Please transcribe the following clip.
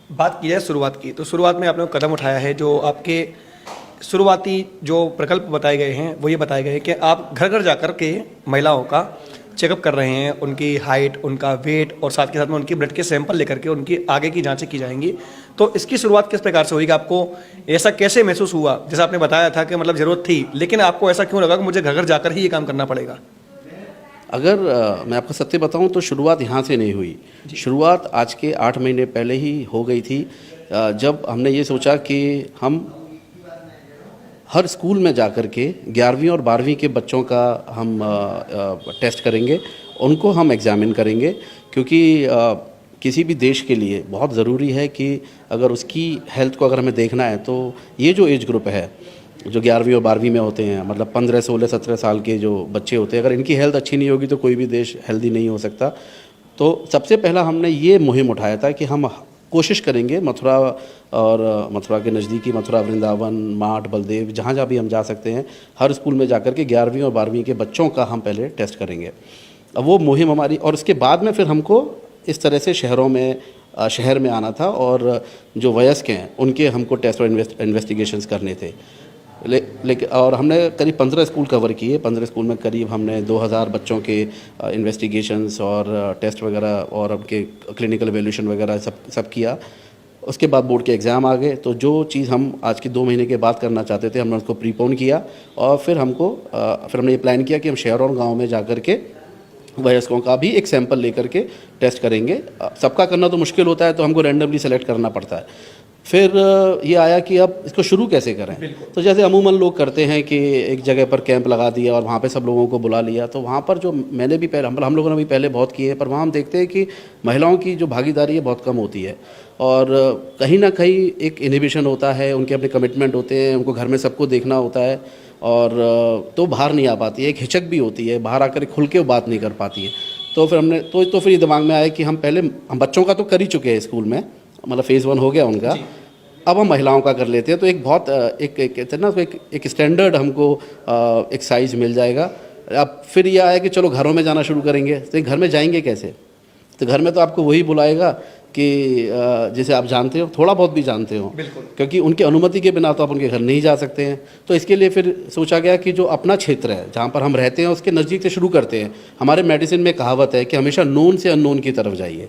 बात की जाए शुरुआत की, तो शुरुआत में आपने कदम उठाया है जो आपके शुरुआती जो प्रकल्प बताए गए हैं वो ये बताए गए हैं कि आप घर घर जाकर के महिलाओं का चेकअप कर रहे हैं, उनकी हाइट, उनका वेट और साथ के साथ में उनकी ब्लड के सैंपल लेकर के उनकी आगे की जांचें की जाएंगी। तो इसकी शुरुआत किस प्रकार से हुई कि आपको ऐसा कैसे महसूस हुआ? जैसा आपने बताया था कि मतलब ज़रूरत थी, लेकिन आपको ऐसा क्यों लगा कि मुझे घर घर जाकर ही ये काम करना पड़ेगा? अगर मैं आपको सत्य बताऊं तो शुरुआत यहाँ से नहीं हुई। शुरुआत आज के 8 महीने पहले ही हो गई थी, जब हमने ये सोचा कि हम हर स्कूल में जाकर के 11वीं और 12वीं के बच्चों का हम टेस्ट करेंगे, उनको हम एग्ज़ामिन करेंगे, क्योंकि किसी भी देश के लिए बहुत ज़रूरी है कि अगर उसकी हेल्थ को अगर हमें देखना है तो ये जो एज ग्रुप है जो 11वीं और 12वीं में होते हैं, मतलब 15, 16, 17 साल के जो बच्चे होते हैं, अगर इनकी हेल्थ अच्छी नहीं होगी तो कोई भी देश हेल्दी नहीं हो सकता। तो सबसे पहला हमने ये मुहिम उठाया था कि हम कोशिश करेंगे मथुरा और मथुरा के नज़दीकी मथुरा, वृंदावन, माठ, बलदेव, जहाँ जहाँ भी हम जा सकते हैं, हर स्कूल में जाकर के 11वीं और 12वीं के बच्चों का हम पहले टेस्ट करेंगे। अब वो मुहिम हमारी, और उसके बाद में फिर हमको इस तरह से शहर में आना था और जो वयस्क हैं उनके हमको टेस्ट और इन्वेस्टिगेशंस करने थे। लेकिन और हमने करीब 15 स्कूल कवर किए। 15 स्कूल में करीब हमने 2000 बच्चों के इन्वेस्टिगेशंस और टेस्ट वगैरह और उनके क्लिनिकल एवेल्यूशन वगैरह सब किया। उसके बाद बोर्ड के एग्ज़ाम आ गए, तो जो चीज़ हम आज के 2 महीने के बाद करना चाहते थे हमने उसको प्रीपोन किया और फिर हमने ये प्लान किया कि हम शहर और गाँव में जाकर के वयस्कों का भी एक सैंपल लेकर के टेस्ट करेंगे। सबका करना तो मुश्किल होता है, तो हमको रैंडमली सेलेक्ट करना पड़ता है। फिर ये आया कि अब इसको शुरू कैसे करें। तो जैसे अमूमन लोग करते हैं कि एक जगह पर कैंप लगा दिया और वहाँ पे सब लोगों को बुला लिया, तो वहाँ पर जो मैंने भी पहले हम लोगों ने भी पहले बहुत किए हैं, पर वहाँ हम देखते हैं कि महिलाओं की जो भागीदारी है बहुत कम होती है और कहीं ना कहीं एक इनहिबिशन होता है, उनके अपने कमिटमेंट होते हैं, उनको घर में सबको देखना होता है और तो बाहर नहीं आ पाती है, एक हिचक भी होती है, बाहर आकर खुल के बात नहीं कर पाती है। तो फिर हमने तो फिर ये दिमाग में आया कि हम बच्चों का तो कर ही चुके हैं स्कूल में, मतलब फेज़ 1 हो गया उनका, अब हम महिलाओं का कर लेते हैं। तो एक बहुत एक स्टैंडर्ड हमको एक साइज़ मिल जाएगा। अब फिर ये आया कि चलो घरों में जाना शुरू करेंगे। तो घर में जाएंगे कैसे? तो घर में तो आपको वही बुलाएगा कि जैसे आप जानते हो, थोड़ा बहुत भी जानते हो, क्योंकि उनकी अनुमति के बिना तो आप उनके घर नहीं जा सकते हैं। तो इसके लिए फिर सोचा गया कि जो अपना क्षेत्र है जहाँ पर हम रहते हैं उसके नज़दीक से शुरू करते हैं। हमारे मेडिसिन में कहावत है कि हमेशा नोन से अननोन की तरफ जाइए।